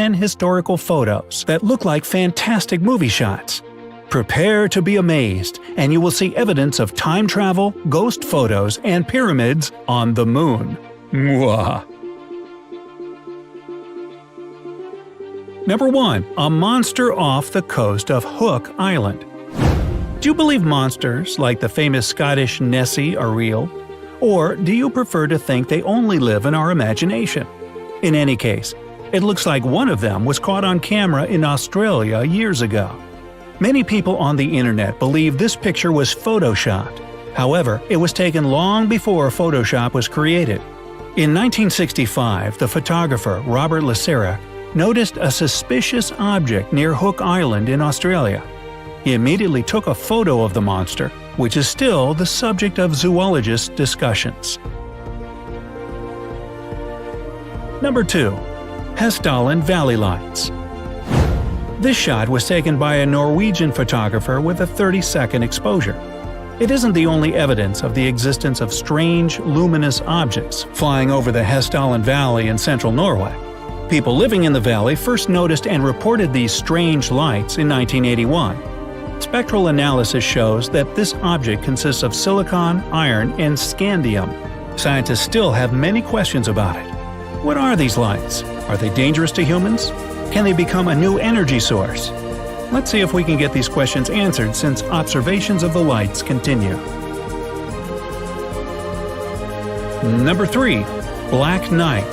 10 historical photos that look like fantastic movie shots. Prepare to be amazed, and you will see evidence of time travel, ghost photos, and pyramids on the moon. Mwah. Number 1. A monster off the coast of Hook Island. Do you believe monsters like the famous Scottish Nessie are real? Or do you prefer to think they only live in our imagination? In any case, it looks like one of them was caught on camera in Australia years ago. Many people on the internet believe this picture was photoshopped. However, it was taken long before Photoshop was created. In 1965, the photographer Robert Lasera noticed a suspicious object near Hook Island in Australia. He immediately took a photo of the monster, which is still the subject of zoologist discussions. Number 2. Hessdalen Valley Lights. This shot was taken by a Norwegian photographer with a 30-second exposure. It isn't the only evidence of the existence of strange, luminous objects flying over the Hessdalen Valley in central Norway. People living in the valley first noticed and reported these strange lights in 1981. Spectral analysis shows that this object consists of silicon, iron, and scandium. Scientists still have many questions about it. What are these lights? Are they dangerous to humans? Can they become a new energy source? Let's see if we can get these questions answered since observations of the lights continue. Number 3. Black Knight.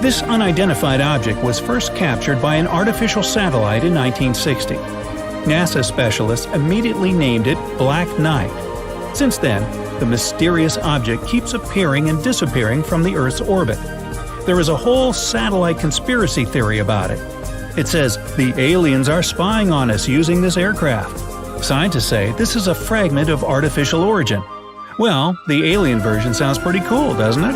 This unidentified object was first captured by an artificial satellite in 1960. NASA specialists immediately named it Black Knight. Since then, the mysterious object keeps appearing and disappearing from the Earth's orbit. There is a whole satellite conspiracy theory about it. It says the aliens are spying on us using this aircraft. Scientists say this is a fragment of artificial origin. Well, the alien version sounds pretty cool, doesn't it?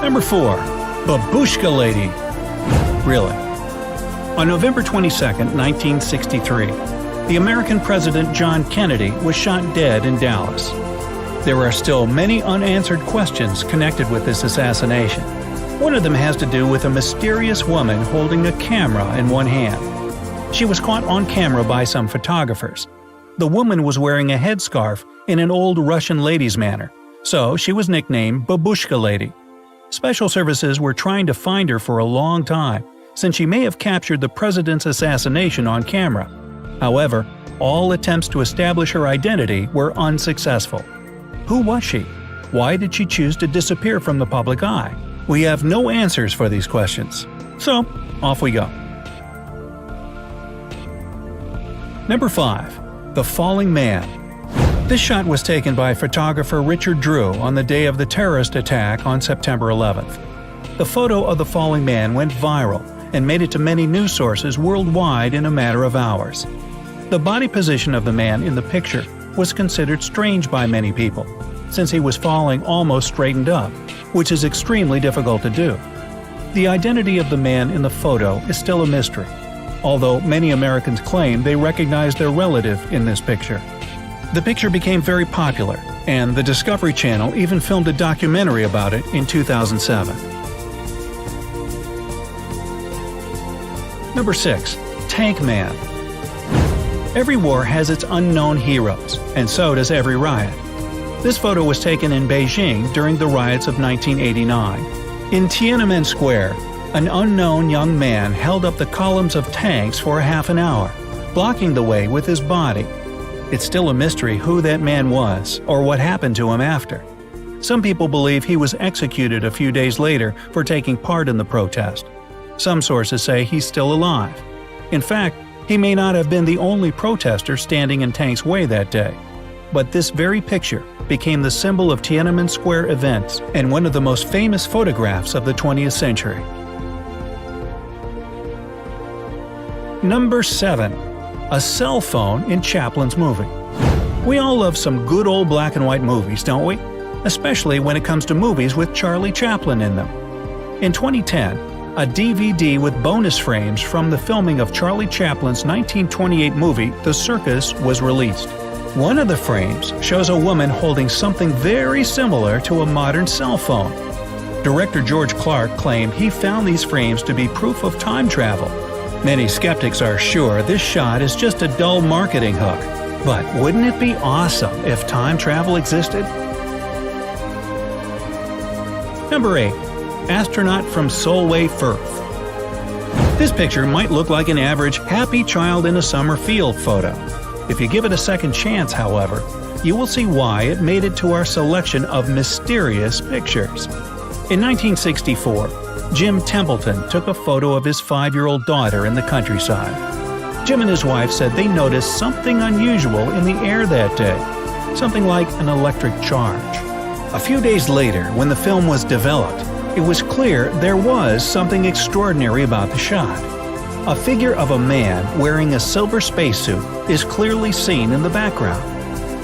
Number 4. Babushka Lady. Really? On November 22, 1963, the American President John Kennedy was shot dead in Dallas. There are still many unanswered questions connected with this assassination. One of them has to do with a mysterious woman holding a camera in one hand. She was caught on camera by some photographers. The woman was wearing a headscarf in an old Russian lady's manner, so she was nicknamed Babushka Lady. Special services were trying to find her for a long time, since she may have captured the president's assassination on camera. However, all attempts to establish her identity were unsuccessful. Who was she? Why did she choose to disappear from the public eye? We have no answers for these questions. So, off we go. Number 5. The Falling Man. This shot was taken by photographer Richard Drew on the day of the terrorist attack on September 11th. The photo of the falling man went viral and made it to many news sources worldwide in a matter of hours. The body position of the man in the picture was considered strange by many people, since he was falling almost straightened up, which is extremely difficult to do. The identity of the man in the photo is still a mystery, although many Americans claim they recognize their relative in this picture. The picture became very popular, and the Discovery Channel even filmed a documentary about it in 2007. Number 6. Tank Man. Every war has its unknown heroes, and so does every riot. This photo was taken in Beijing during the riots of 1989. In Tiananmen Square, an unknown young man held up the columns of tanks for a half an hour, blocking the way with his body. It's still a mystery who that man was or what happened to him after. Some people believe he was executed a few days later for taking part in the protest. Some sources say he's still alive. In fact, he may not have been the only protester standing in Tank's way that day. But this very picture became the symbol of Tiananmen Square events and one of the most famous photographs of the 20th century. Number 7. A cell phone in Chaplin's movie. We all love some good old black and white movies, don't we? Especially when it comes to movies with Charlie Chaplin in them. In 2010, a DVD with bonus frames from the filming of Charlie Chaplin's 1928 movie The Circus was released. One of the frames shows a woman holding something very similar to a modern cell phone. Director George Clark claimed he found these frames to be proof of time travel. Many skeptics are sure this shot is just a dull marketing hook. But wouldn't it be awesome if time travel existed? Number 8. Astronaut from Solway Firth. This picture might look like an average happy child in a summer field photo. If you give it a second chance, however, you will see why it made it to our selection of mysterious pictures. In 1964, Jim Templeton took a photo of his 5-year-old daughter in the countryside. Jim and his wife said they noticed something unusual in the air that day, something like an electric charge. A few days later, when the film was developed, it was clear there was something extraordinary about the shot. A figure of a man wearing a silver spacesuit is clearly seen in the background.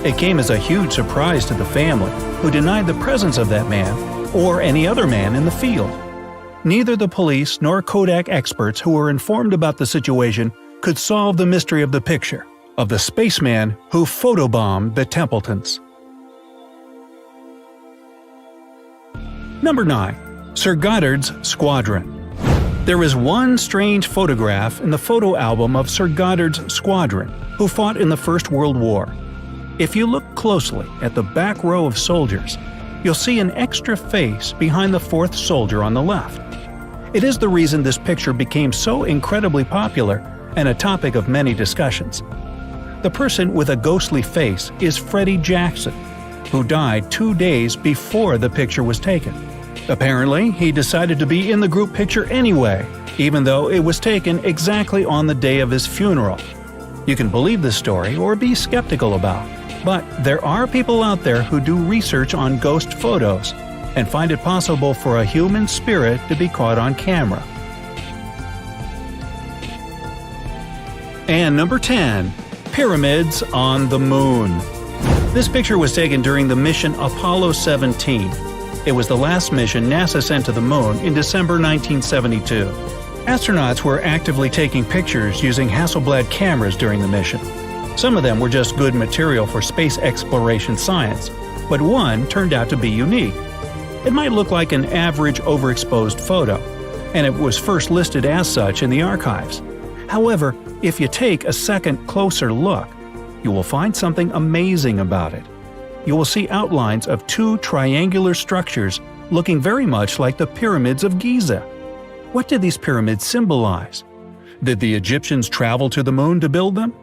It came as a huge surprise to the family, who denied the presence of that man or any other man in the field. Neither the police nor Kodak experts who were informed about the situation could solve the mystery of the picture of the spaceman who photobombed the Templetons. Number 9. Sir Goddard's Squadron. There is one strange photograph in the photo album of Sir Goddard's Squadron, who fought in the First World War. If you look closely at the back row of soldiers, you'll see an extra face behind the fourth soldier on the left. It is the reason this picture became so incredibly popular and a topic of many discussions. The person with a ghostly face is Freddie Jackson, who died 2 days before the picture was taken. Apparently, he decided to be in the group picture anyway, even though it was taken exactly on the day of his funeral. You can believe this story or be skeptical about, but there are people out there who do research on ghost photos and find it possible for a human spirit to be caught on camera. And number 10. Pyramids on the Moon. This picture was taken during the mission Apollo 17. It was the last mission NASA sent to the Moon in December 1972. Astronauts were actively taking pictures using Hasselblad cameras during the mission. Some of them were just good material for space exploration science, but one turned out to be unique. It might look like an average overexposed photo, and it was first listed as such in the archives. However, if you take a second closer look, you will find something amazing about it. You will see outlines of 2 triangular structures looking very much like the pyramids of Giza. What did these pyramids symbolize? Did the Egyptians travel to the moon to build them?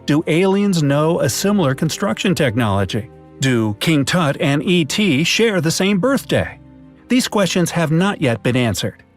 Do aliens know a similar construction technology? Do King Tut and E.T. share the same birthday? These questions have not yet been answered.